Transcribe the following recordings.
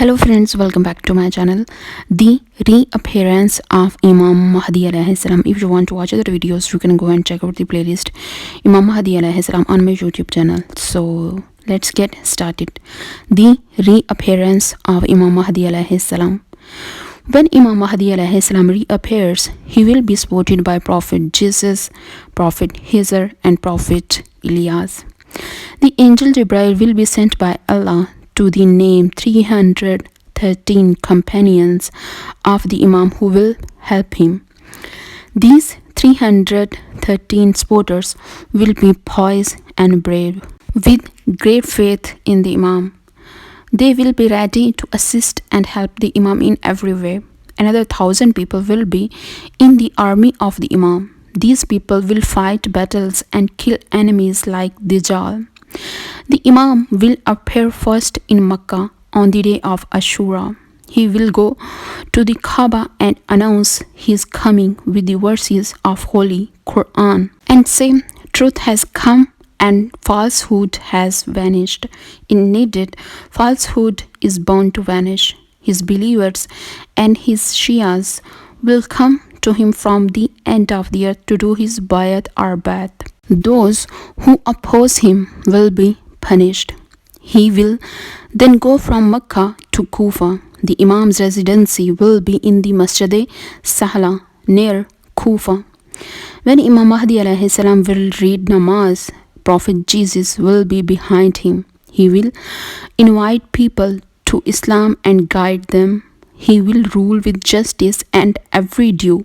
Hello friends, welcome back to my channel. The reappearance of Imam Mahdi alayhi salam. If you want to watch other videos, you can go and check out the playlist Imam Mahdi alayhi salam on my YouTube channel. So let's get started. The reappearance of Imam Mahdi alayhi salam. When Imam Mahdi alayhi salam reappears, he will be supported by Prophet Jesus, Prophet Hizr and Prophet Ilyas. The angel Jibril will be sent by Allah to the name 313 companions of the Imam who will help him. These 313 supporters will be poised and brave, with great faith in the Imam. They will be ready to assist and help the Imam in every way. Another 1,000 people will be in the army of the Imam. These people will fight battles and kill enemies like Dajjal. The Imam will appear first in Makkah on the day of Ashura. He will go to the Kaaba and announce his coming with the verses of Holy Quran and say, "Truth has come and falsehood has vanished. Indeed, falsehood is bound to vanish." His believers and his Shias will come to him from the end of the earth to do his bayat or bath. Those who oppose him will be punished. He will then go from Makkah to Kufa. The Imam's residency will be in the Masjid Sahla near Kufa. When Imam Mahdi alayhi salam will read namaz, Prophet Jesus will be behind him. He will invite people to Islam and guide them. He will rule with justice and every due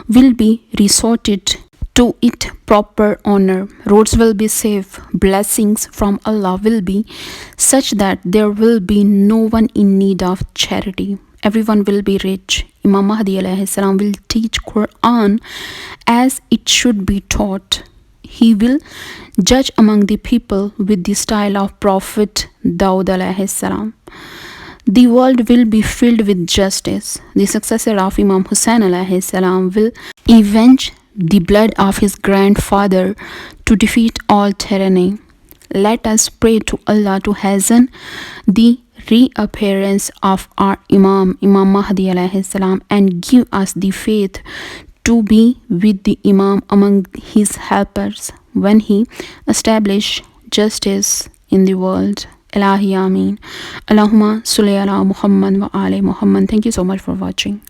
will be resorted to it proper honor. Roads will be safe. Blessings from Allah will be such that there will be no one in need of charity. Everyone will be rich. Imam Mahdi alayhi salam will teach Quran as it should be taught. He will judge among the people with the style of Prophet Daud alayhi salam. The world will be filled with justice. The successor of Imam Hussain alayhi salam will avenge the blood of his grandfather to defeat all tyranny. Let us pray to Allah to hasten the reappearance of our Imam Mahdi alayhi salam and give us the faith to be with the Imam among his helpers when he establish justice in the world. Ilahi Ameen. Allahumma salli ala Muhammad wa ali Muhammad. Thank you so much for watching.